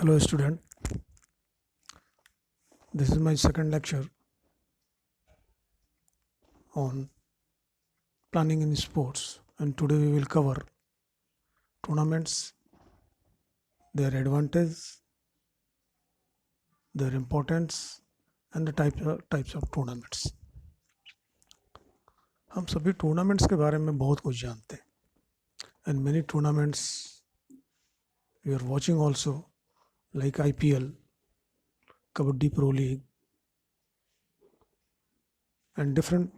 Hello student, this is my second lecture on planning in sports, and today we will cover tournaments, their advantage, their importance and the types of tournaments. हम सभी tournaments के बारे में बहुत कुछ जानते हैं and many tournaments we are watching also like IPL, Kabaddi Pro League and different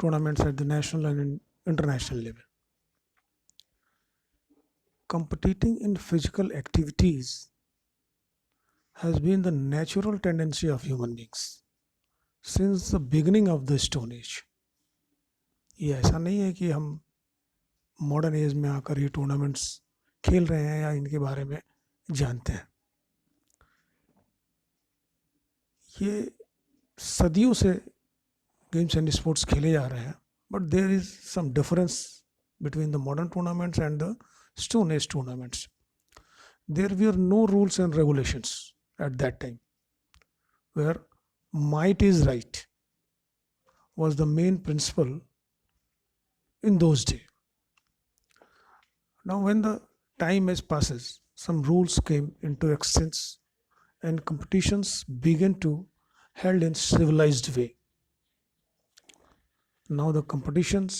tournaments at the national and international level. Competing in physical activities has been the natural tendency of human beings since the beginning of the Stone Age. ये ऐसा नहीं है कि हम modern age में आकर ही tournaments खेल रहे हैं या इनके बारे में जानते हैं. ये सदियों से गेम्स एंड स्पोर्ट्स खेले जा रहे हैं, but there is some difference between the modern tournaments and the stone age tournaments. There were no rules and regulations at that time, where might is right was the main principle in those days. Now, when the time has passes, some rules came into existence and competitions began to held in civilized way. Now the competitions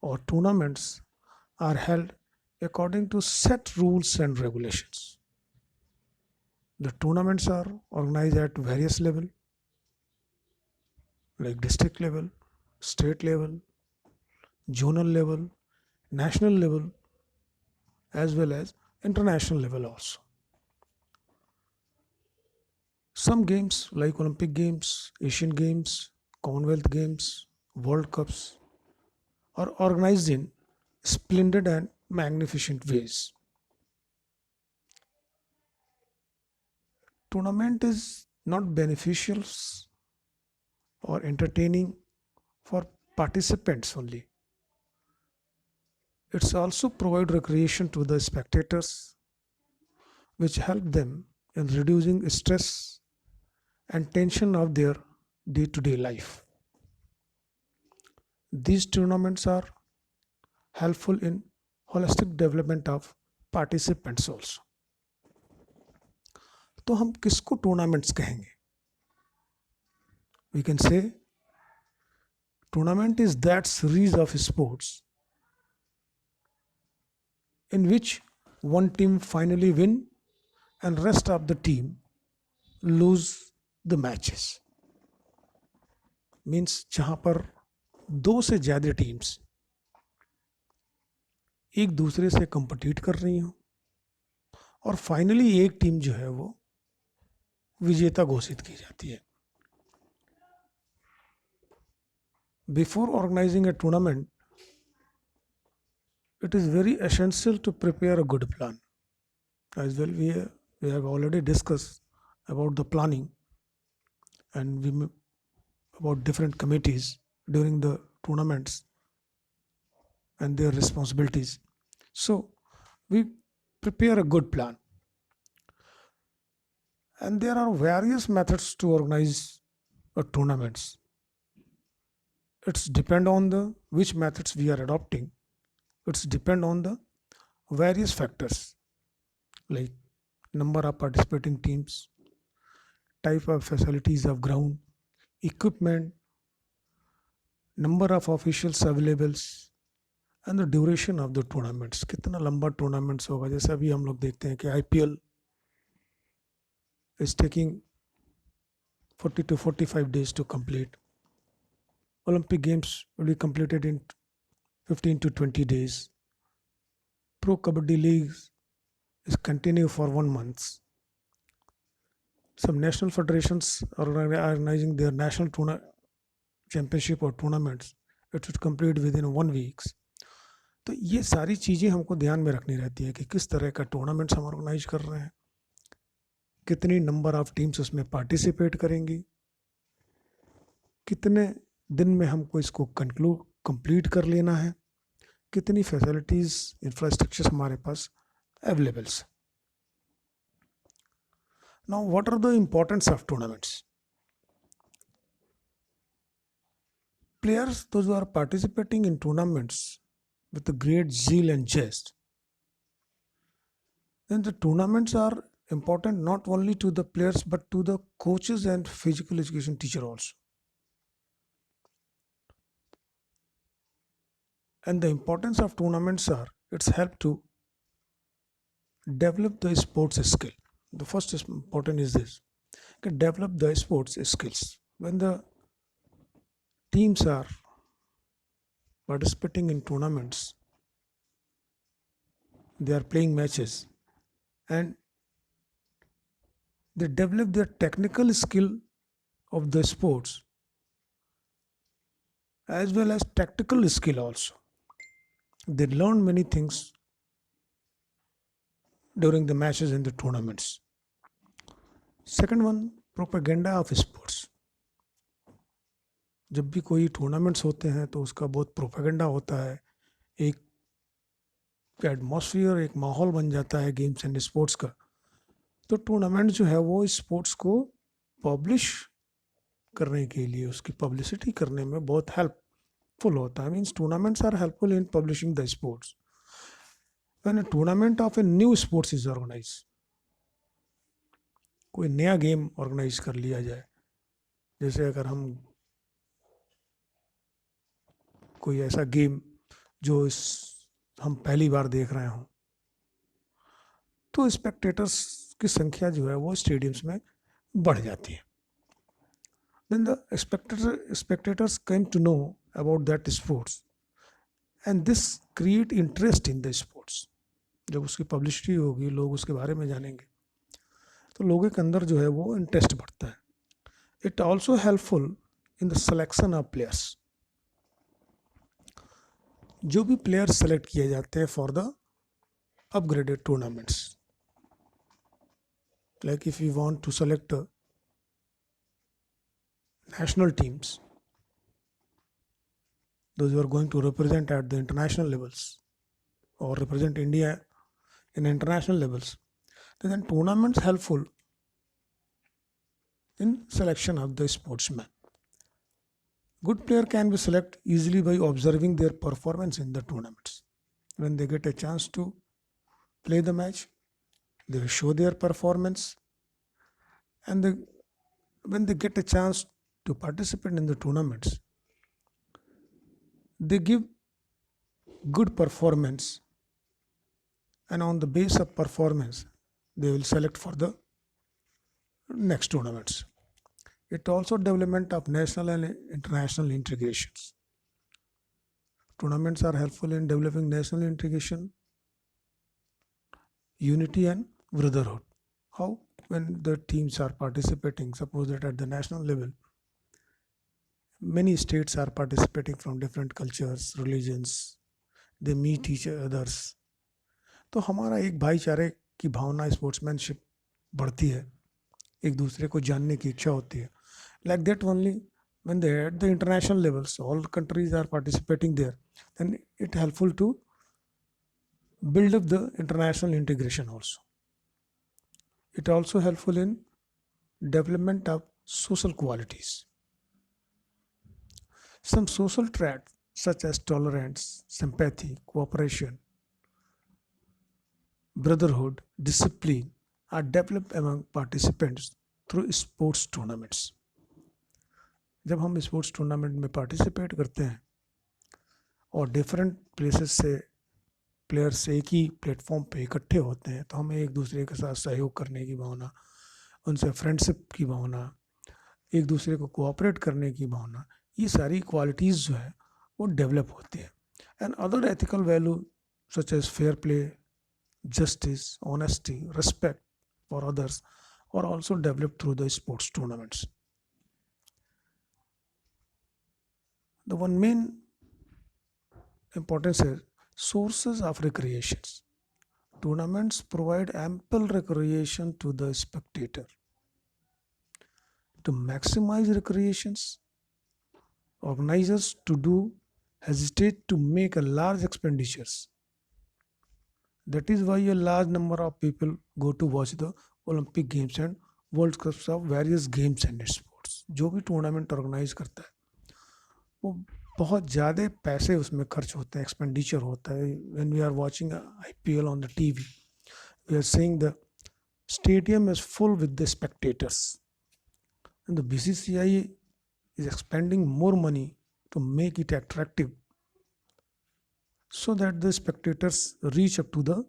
or tournaments are held according to set rules and regulations. The tournaments are organized at various level like district level, state level, zonal level, national level as well as international level also. Some games like Olympic Games, Asian Games, Commonwealth Games, World Cups are organized in splendid and magnificent ways. Tournament is not beneficial or entertaining for participants only. It's also provide recreation to the spectators, which help them in reducing stress and tension of their day-to-day life. These tournaments are helpful in holistic development of participants also. तो हम किसको tournaments कहेंगे? We can say tournament is that series of sports in which one team finally win and rest of the team lose the matches. Means जहाँ पर दो से ज़्यादा teams एक दूसरे से compete कर रही हों और फाइनली एक टीम जो है वो विजेता घोषित की जाती है. Before organizing a tournament, it is very essential to prepare a good plan. As well, we have already discussed about the planning and about different committees during the tournaments and their responsibilities. So, we prepare a good plan. And there are various methods to organize a tournaments. It's depend on the which methods we are adopting. It's depend on the various factors like number of participating teams, type of facilities of ground, equipment, number of officials available and the duration of the tournaments. कितना लंबा tournaments होगा? जैसे अभी हम लोग देखते हैं कि IPL is taking 40 to 45 days to complete. Olympic Games will be completed in 15 to 20 days. Pro Kabaddi Leagues is continue for 1 month. Some national federations are organizing their national championship or tournaments. It should complete within 1 week. तो ये सारी चीज़ें हमको ध्यान में रखनी रहती है कि किस तरह का टूर्नामेंट्स हम ऑर्गेनाइज कर रहे हैं, कितनी नंबर ऑफ टीम्स उसमें पार्टिसिपेट करेंगी, कितने दिन में हमको इसको कंप्लीट कर लेना है, कितनी फैसिलिटीज़ इंफ्रास्ट्रक्चर हमारे पास availables. Now, what are the importance of tournaments? Players, those who are participating in tournaments with a great zeal and zest, then the tournaments are important not only to the players but to the coaches and physical education teacher also. And the importance of tournaments are it's help to develop the sports skill. The first is important is this: can develop the sports skills. When the teams are participating in tournaments, they are playing matches, and they develop their technical skill of the sports as well as tactical skill also. They learn many things during the matches in the tournaments. Second one, propaganda of sports. जब भी कोई tournaments होते हैं तो उसका बहुत propaganda होता है, एक एटमॉस्फेयर, एक माहौल बन जाता है गेम्स एंड स्पोर्ट्स का. तो टूर्नामेंट जो है वो स्पोर्ट्स को पब्लिश करने के लिए, उसकी पब्लिसिटी करने में बहुत हेल्पफुल होता है. Means tournaments are helpful in publishing the sports. When a tournament of a new sports is organise, कोई नया गेम ऑर्गेनाइज कर लिया जाए, जैसे अगर हम कोई ऐसा गेम जो हम पहली बार देख रहे हों, तो स्पेक्टेटर्स की संख्या जो है वो स्टेडियम्स में बढ़ जाती है. Then the spectators came to know about that sports and this create interest in the sports. जब उसकी पब्लिसिटी होगी, लोग उसके बारे में जानेंगे, तो लोगों के अंदर जो है वो इंटरेस्ट बढ़ता है. It also helpful in the selection of players. जो भी प्लेयर्स सेलेक्ट किए जाते हैं for the upgraded tournaments, like if you want to select national teams, those who are going to represent at the international levels or represent India in international levels, then tournaments helpful in selection of the sportsman. Good player can be selected easily by observing their performance in the tournaments. When they get a chance to play the match, they will show their performance, and when they get a chance to participate in the tournaments, they give good performance, and on the base of performance they will select for the next tournaments. It also development of national and international integrations. Tournaments are helpful in developing national integration, unity and brotherhood. How? When the teams are participating, suppose that at the national level many states are participating from different cultures, religions, they meet each others, तो हमारा एक भाईचारे की भावना, sportsmanship बढ़ती है, एक दूसरे को जानने की इच्छा होती है. Like that only when they are at the international levels, all countries are participating there, then it helpful to build up the international integration also. It also helpful in development of social qualities. Some social traits such as tolerance, sympathy, cooperation, brotherhood, discipline are developed among participants through sports tournaments. जब हम sports tournament में participate करते हैं और different places से players एक ही platform पे इकट्ठे होते हैं, तो हमें एक दूसरे के साथ सहयोग करने की भावना, उनसे फ्रेंडशिप की भावना, एक दूसरे को कोऑपरेट करने की भावना, ये सारी क्वालिटीज़ जो है वो डेवलप होती है. And other ethical value such as fair play, justice, honesty, respect for others are also developed through the sports tournaments. The one main importance is sources of recreations. Tournaments provide ample recreation to the spectator. To maximize recreations, organizers to do hesitate to make a large expenditures. That is why a large number of people go to watch the Olympic Games and world cups of various games and sports. जो भी tournament organise करता है वो बहुत ज़्यादा पैसे उसमें खर्च होते हैं, एक्सपेंडिचर होता है। When we are watching IPL on the TV, we are seeing the stadium is full with the spectators, and the BCCI is expending more money to make it attractive so that the spectators reach up to the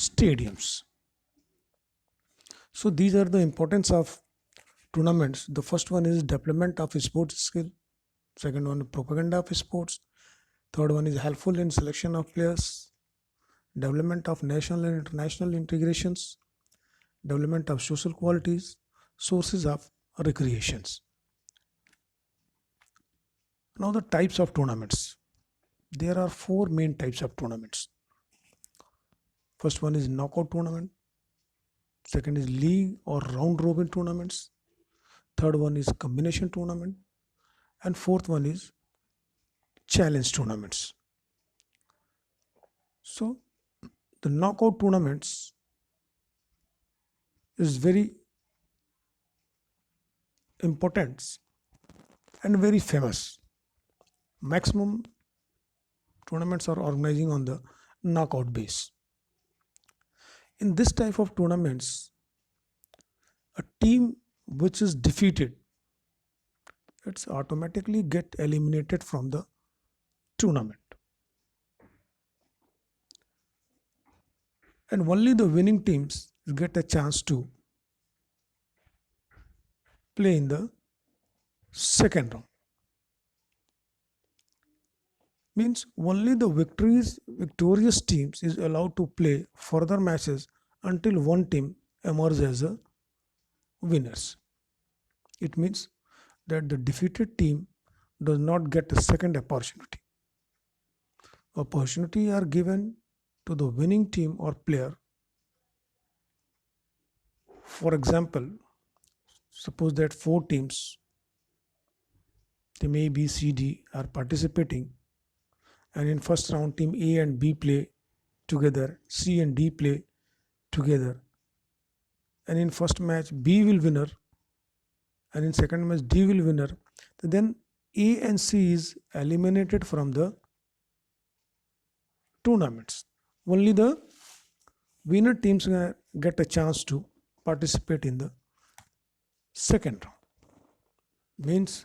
stadiums. So these are the importance of tournaments. The first one is development of sports skill, second one propaganda of sports, third one is helpful in selection of players, development of national and international integrations, development of social qualities, sources of recreations. Now the types of tournaments. There are four main types of tournaments. First one is knockout tournament, second is league or round robin tournaments, third one is combination tournament, and fourth one is challenge tournaments. So the knockout tournaments is very important and very famous. Maximum tournaments are organizing on the knockout base. In this type of tournaments, a team which is defeated, it's automatically get eliminated from the tournament, and only the winning teams get a chance to play in the second round. Means only the victorious teams is allowed to play further matches until one team emerges as a winners. It means that the defeated team does not get a second opportunity. Opportunity are given to the winning team or player. For example, suppose that four teams, they may B, C, D, are participating, and in first round team A and B play together, C and D play together, and in first match B will winner, and in second match D will winner. Then A and C is eliminated from the tournaments. Only the winner teams get a chance to participate in the second round. Means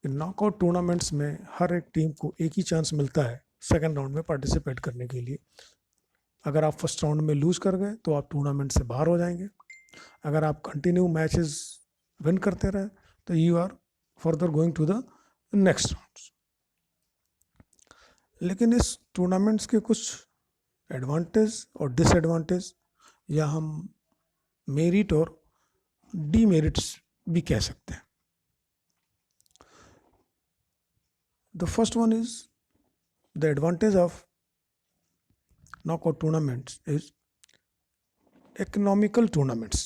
knockout tournaments में हर एक team को एक ही chance मिलता है second round में participate करने के लिए। अगर आप फर्स्ट राउंड में लूज कर गए तो आप टूर्नामेंट से बाहर हो जाएंगे। अगर आप कंटिन्यू मैचेस विन करते रहे तो you are further going to the next round. लेकिन इस टूर्नामेंट्स के कुछ एडवांटेज और डिसएडवांटेज, या हम मेरिट और डीमेरिट्स भी कह सकते हैं। The first one is the advantage of knockout tournaments is economical tournaments.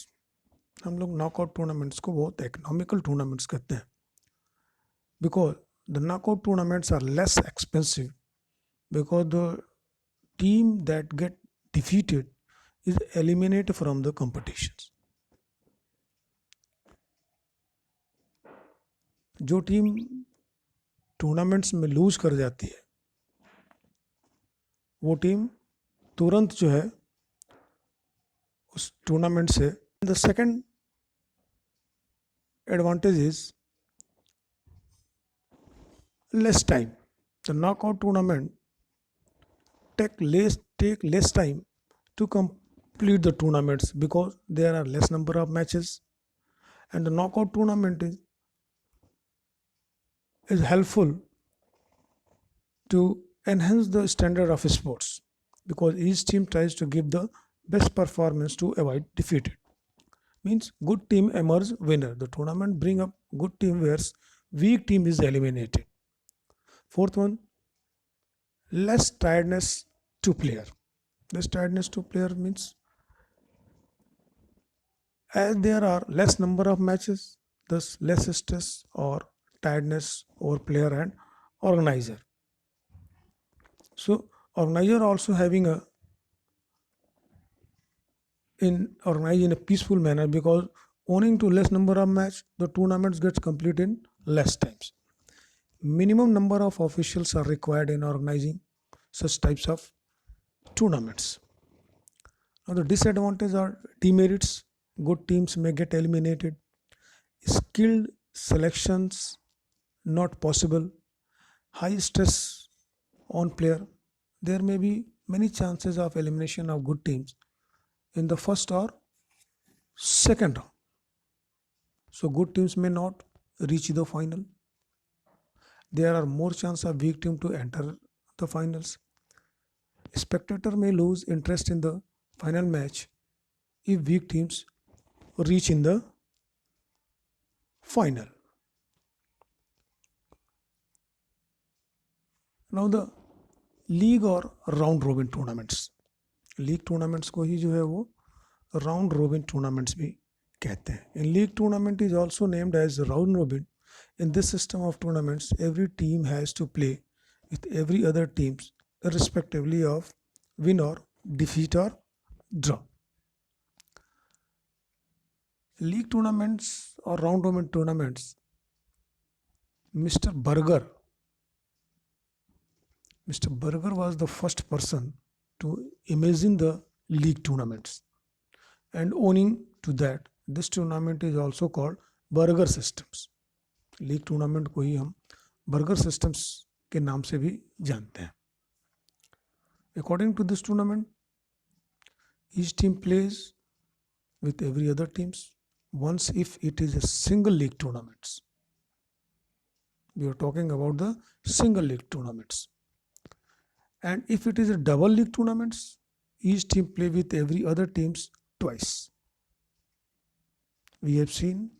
हम लोग knockout tournaments को बहुत economical tournaments कहते हैं, because the knockout tournaments are less expensive, because the team that get defeated is eliminated from the competitions. जो team tournaments में loose कर जाती है वो टीम तुरंत जो है उस टूर्नामेंट से। The second advantage is less time. The knockout tournament take less time to complete the tournaments because there are less number of matches, and the knockout tournament is helpful to enhance the standard of sports because each team tries to give the best performance to avoid defeat. Means good team emerge winner. The tournament bring up good team whereas weak team is eliminated. Fourth one, less tiredness to player. Less tiredness to player means as there are less number of matches, thus less stress or tiredness over player and organizer. So organizer also having organize in a peaceful manner because Owing to less number of match, the tournaments gets completed in less times. Minimum number of officials are required in organizing such types of tournaments. Now the disadvantages are demerits. Good teams may get eliminated. Skilled selections not possible. High stress on player. There may be many chances of elimination of good teams in the first or second round. So good teams may not reach the final. There are more chances of weak team to enter the finals. Spectator may lose interest in the final match if weak teams reach in the final. Now the league और round robin tournaments, league tournaments को ही जो है वो round robin tournaments भी कहते हैं. In league tournament is also named as round robin. In this system of tournaments, every team has to play with every other teams irrespectively of win or defeat or draw. League tournaments or round robin tournaments, Mr. Berger was the first person to imagine the league tournaments, and owing to that, this tournament is also called Berger systems. League tournament को ही हम burger systems के नाम से भी जानते हैं. According to this tournament, each team plays with every other teams once if it is a single league tournaments. We are talking about the single league tournaments. And if it is a double league tournaments, each team play with every other teams twice. We have seen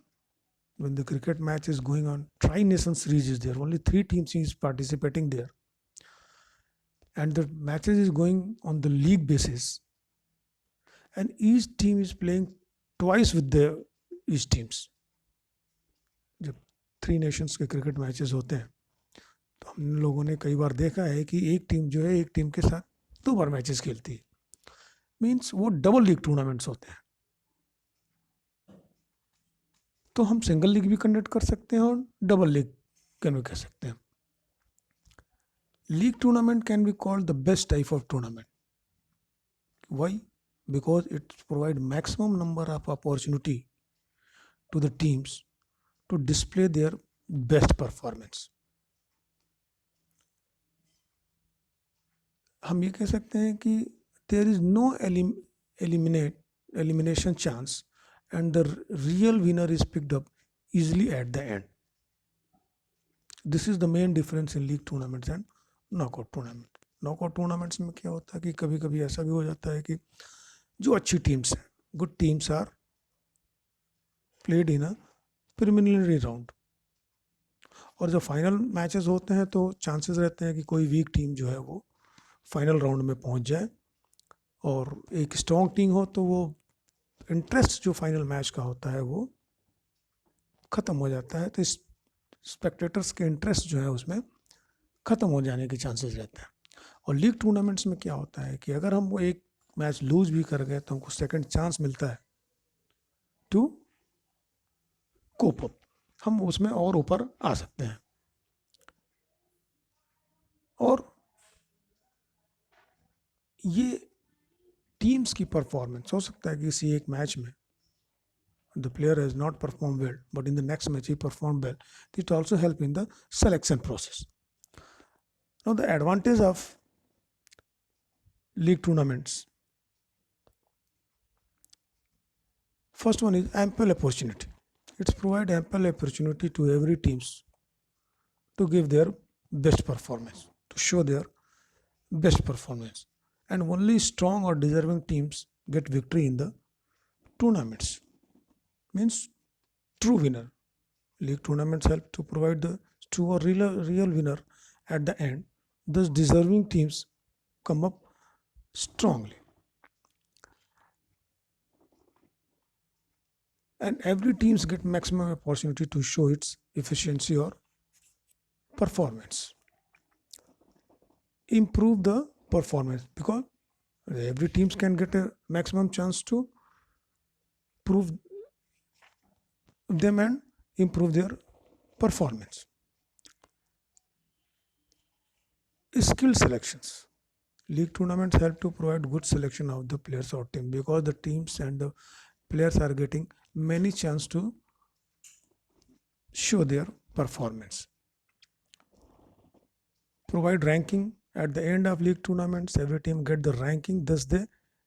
when the cricket match is going on, tri-nation series is there. Only 3 teams is participating there. And the matches is going on the league basis. And each team is playing twice with the each teams. जब 3 nations के cricket matches होते हैं तो हम लोगों ने कई बार देखा है कि एक टीम जो है एक टीम के साथ 2 बार मैचेस खेलती है. मीन्स वो डबल लीग टूर्नामेंट्स होते हैं. तो हम सिंगल लीग भी कंडक्ट कर सकते हैं और डबल लीग कैन भी कर सकते हैं. League tournament can be called the best type of tournament. Why? Because it provides maximum number of opportunity to the teams to display their best performance. हम ये कह सकते हैं कि there is no elimination chance and the real winner is picked up easily at the end. This is the main difference in league tournaments and knockout tournament. Knockout tournaments में क्या होता है कि कभी कभी ऐसा भी हो जाता है कि जो अच्छी टीम्स हैं, good teams are played in a preliminary round, और जब फाइनल मैचेस होते हैं तो चांसेस रहते हैं कि कोई वीक टीम जो है वो फाइनल राउंड में पहुंच जाए, और एक स्ट्रॉन्ग टीम हो तो वो इंटरेस्ट जो फाइनल मैच का होता है वो ख़त्म हो जाता है. तो इस स्पेक्टेटर्स के इंटरेस्ट जो है उसमें ख़त्म हो जाने के चांसेस रहते हैं. और लीग टूर्नामेंट्स में क्या होता है कि अगर हम वो एक मैच लूज भी कर गए तो हमको सेकंड चांस मिलता है टू कोप अप. हम उसमें और ऊपर आ सकते हैं. और ये टीम्स की परफॉर्मेंस हो सकता है कि किसी एक मैच में the player has not performed well, but in the next match he performed well. It also help in the selection process. Now the advantage of league tournaments. First one is ample opportunity. It's provide ample opportunity to every teams to give their best performance, to show their best performance. And only strong or deserving teams get victory in the tournaments. Means true winner. League tournaments help to provide the true or real winner at the end. Thus deserving teams come up strongly. And every teams get maximum opportunity to show its efficiency or performance. Improve the performance, because every teams can get a maximum chance to prove them and improve their performance. Skill selections. League tournaments help to provide good selection of the players or team because the teams and the players are getting many chance to show their performance. Provide ranking at the end of league tournaments. Every team get the ranking, thus they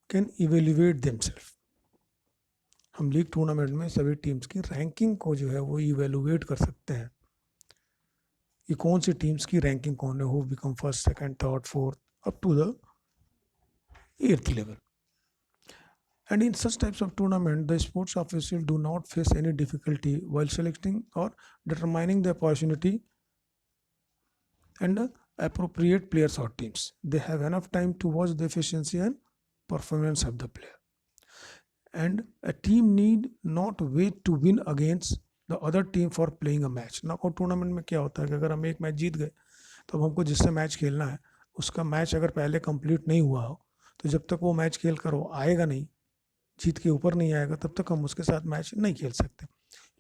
can evaluate themselves. हम league tournament में सभी teams की ranking को जो है वो evaluate कर सकते हैं कि कौन सी टीम्स की रैंकिंग कौन है, who become first second third fourth up to the 8th level. And in such types of tournament, the sports officials do not face any difficulty while selecting or determining the opportunity and the appropriate players or teams. They have enough time to watch the efficiency and performance of the player. And a team need not wait to win against the other team for playing a match. Knockout tournament में क्या होता है कि अगर हम एक match जीत गए तो अब हमको जिससे मैच खेलना है उसका मैच अगर पहले कंप्लीट नहीं हुआ हो तो जब तक वो मैच खेल कर वो आएगा नहीं, जीत के ऊपर नहीं आएगा, तब तक हम उसके साथ मैच नहीं खेल सकते.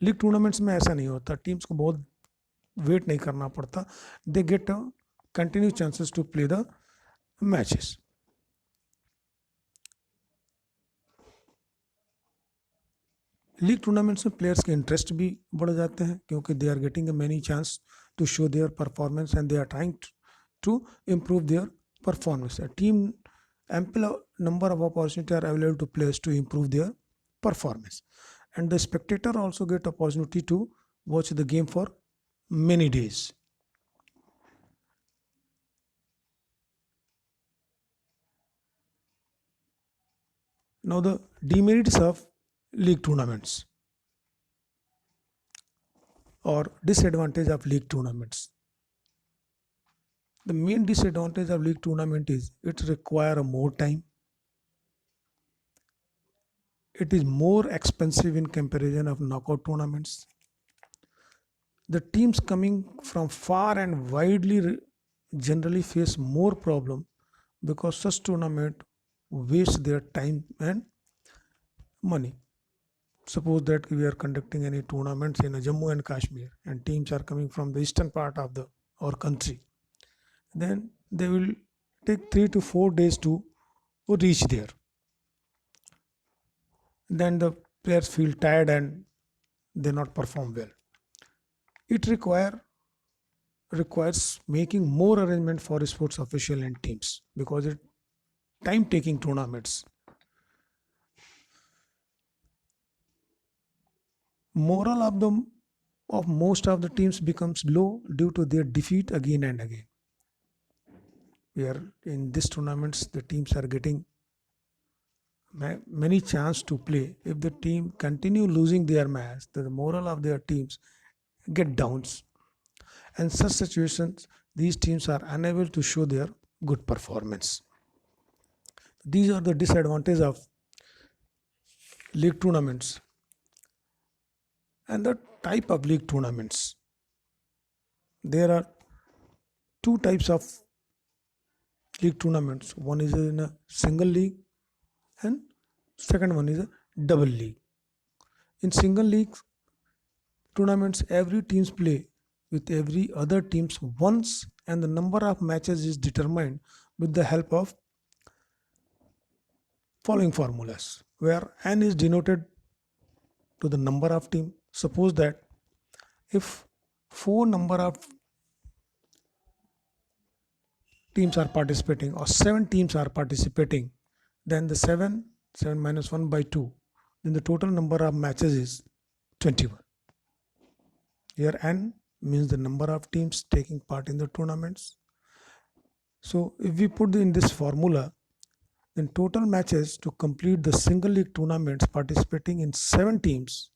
लीग टूर्नामेंट्स में ऐसा नहीं होता, टीम्स को बहुत वेट नहीं करना पड़ता. They get continue chances to play the matches. League tournaments में प्लेयर्स के इंटरेस्ट भी बढ़ जाते हैं क्योंकि they are getting a many chance to show their performance and they are trying to improve their performance. Team ample number of opportunities are available to players to improve their performance, and the spectator also get opportunity to watch the game for many days. Now the demerits of league tournaments or disadvantage of league tournaments. The main disadvantage of league tournament is it require more time. It is more expensive in comparison of knockout tournaments. The teams coming from far and widely generally face more problem because such tournament waste their time and money. Suppose that we are conducting any tournaments in Jammu and Kashmir and teams are coming from the eastern part of our country. Then they will take 3 to 4 days to reach there. Then the players feel tired and they not perform well. It requires making more arrangement for sports official and teams because it time taking tournaments. Morale of most of the teams becomes low due to their defeat again and again. Where in these tournaments the teams are getting many chance to play. If the team continue losing their match, the morale of their teams get downs. And such situations, these teams are unable to show their good performance. These are the disadvantages of league tournaments. And the type of league tournaments. There are two types of league tournaments. One is in a single league and second one is a double league. In single league tournaments, every teams play with every other teams once and the number of matches is determined with the help of following formulas where n is denoted to the number of team. Suppose that if 4 number of teams are participating or 7 teams are participating, then the 7 minus 1 by 2, then the total number of matches is 21. Here n means the number of teams taking part in the tournaments. So if we put in this formula, then total matches to complete the single league tournaments participating in 7 teams,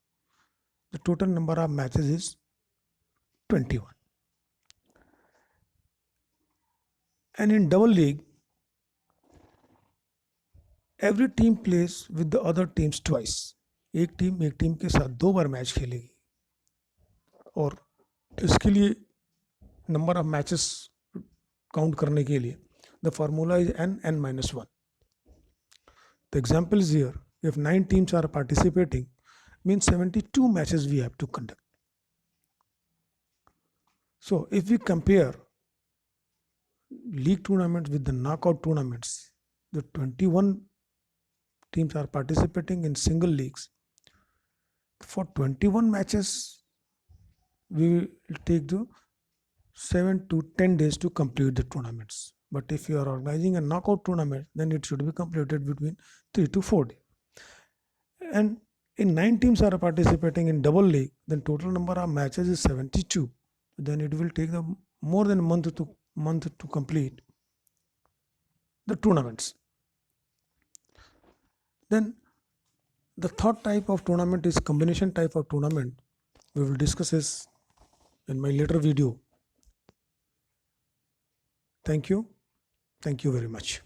the total number of matches is 21. And in double league, every team plays with the other teams twice. एक team के साथ 2 बार match खेलेगी और इसके लिए number of matches count करने के लिए the formula is n minus 1. The example is here. If 9 teams are participating means 72 matches we have to conduct. So if we compare league tournaments with the knockout tournaments, the 21 teams are participating in single leagues. For 21 matches, we will take the 7 to 10 days to complete the tournaments. But if you are organizing a knockout tournament, then it should be completed between 3 to 4 days. And if 9 teams are participating in double league, then total number of matches is 72. Then it will take them more than a month to complete the tournaments. Then the third type of tournament is combination type of tournament. We will discuss this in my later video. Thank you. Thank you very much.